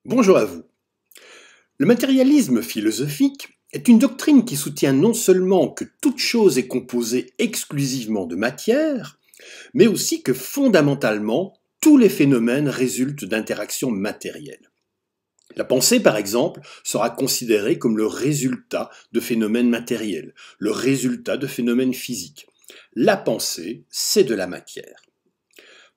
Bonjour à vous. Le matérialisme philosophique est une doctrine qui soutient non seulement que toute chose est composée exclusivement de matière, mais aussi que fondamentalement, tous les phénomènes résultent d'interactions matérielles. La pensée, par exemple, sera considérée comme le résultat de phénomènes matériels, le résultat de phénomènes physiques. La pensée, c'est de la matière.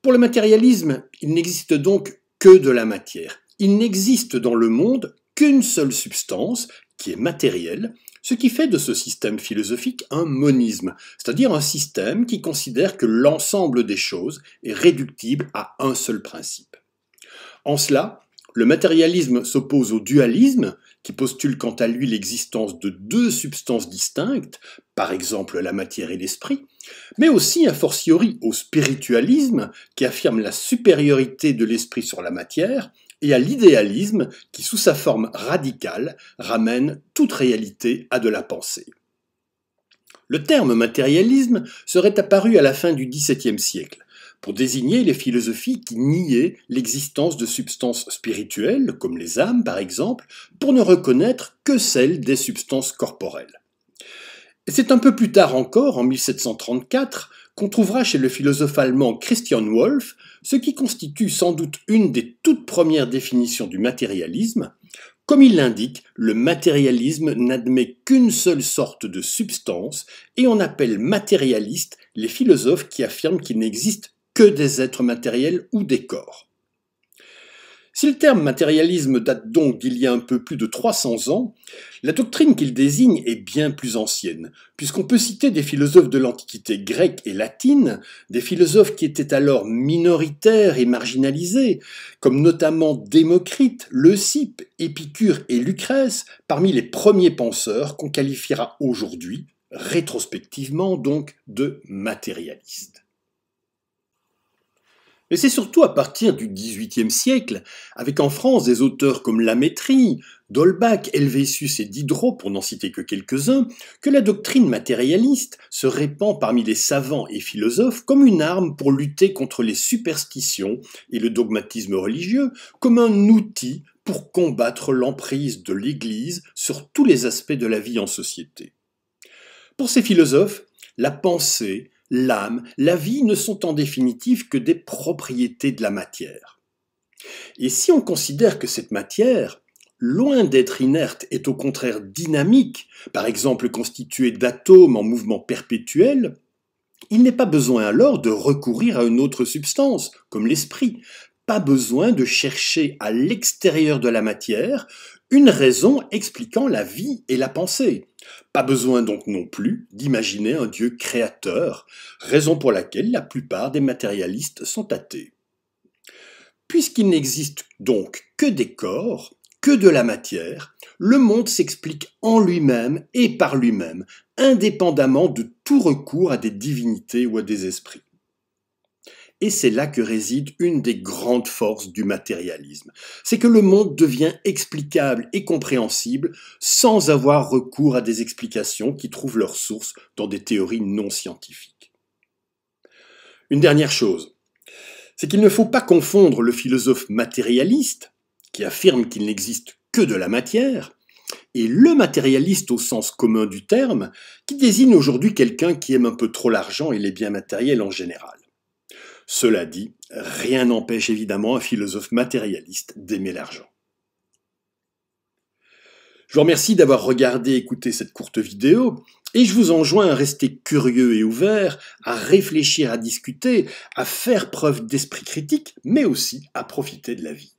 Pour le matérialisme, il n'existe donc que de la matière. Il n'existe dans le monde qu'une seule substance, qui est matérielle, ce qui fait de ce système philosophique un monisme, c'est-à-dire un système qui considère que l'ensemble des choses est réductible à un seul principe. En cela, le matérialisme s'oppose au dualisme, qui postule quant à lui l'existence de deux substances distinctes, par exemple la matière et l'esprit, mais aussi a fortiori au spiritualisme, qui affirme la supériorité de l'esprit sur la matière, et à l'idéalisme, qui sous sa forme radicale ramène toute réalité à de la pensée. Le terme matérialisme serait apparu à la fin du XVIIe siècle, pour désigner les philosophies qui niaient l'existence de substances spirituelles, comme les âmes par exemple, pour ne reconnaître que celles des substances corporelles. Et c'est un peu plus tard encore, en 1734, qu'on trouvera chez le philosophe allemand Christian Wolff ce qui constitue sans doute une des toutes premières définitions du matérialisme. Comme il l'indique, le matérialisme n'admet qu'une seule sorte de substance et on appelle matérialistes les philosophes qui affirment qu'il n'existe que des êtres matériels ou des corps. Si le terme matérialisme date donc d'il y a un peu plus de 300 ans, la doctrine qu'il désigne est bien plus ancienne, puisqu'on peut citer des philosophes de l'Antiquité grecque et latine, des philosophes qui étaient alors minoritaires et marginalisés, comme notamment Démocrite, Leucippe, Épicure et Lucrèce, parmi les premiers penseurs qu'on qualifiera aujourd'hui, rétrospectivement donc, de matérialistes. Mais c'est surtout à partir du XVIIIe siècle, avec en France des auteurs comme Lamétrie, d'Holbach, Helvétius et Diderot, pour n'en citer que quelques-uns, que la doctrine matérialiste se répand parmi les savants et philosophes comme une arme pour lutter contre les superstitions et le dogmatisme religieux, comme un outil pour combattre l'emprise de l'Église sur tous les aspects de la vie en société. Pour ces philosophes, la pensée, l'âme, la vie ne sont en définitive que des propriétés de la matière. Et si on considère que cette matière, loin d'être inerte, est au contraire dynamique, par exemple constituée d'atomes en mouvement perpétuel, il n'est pas besoin alors de recourir à une autre substance, comme l'esprit, pas besoin de chercher à l'extérieur de la matière une raison expliquant la vie et la pensée. Pas besoin donc non plus d'imaginer un Dieu créateur, raison pour laquelle la plupart des matérialistes sont athées. Puisqu'il n'existe donc que des corps, que de la matière, le monde s'explique en lui-même et par lui-même, indépendamment de tout recours à des divinités ou à des esprits. Et c'est là que réside une des grandes forces du matérialisme. C'est que le monde devient explicable et compréhensible sans avoir recours à des explications qui trouvent leur source dans des théories non scientifiques. Une dernière chose, c'est qu'il ne faut pas confondre le philosophe matérialiste, qui affirme qu'il n'existe que de la matière, et le matérialiste au sens commun du terme, qui désigne aujourd'hui quelqu'un qui aime un peu trop l'argent et les biens matériels en général. Cela dit, rien n'empêche évidemment un philosophe matérialiste d'aimer l'argent. Je vous remercie d'avoir regardé et écouté cette courte vidéo et je vous enjoins à rester curieux et ouvert, à réfléchir, à discuter, à faire preuve d'esprit critique, mais aussi à profiter de la vie.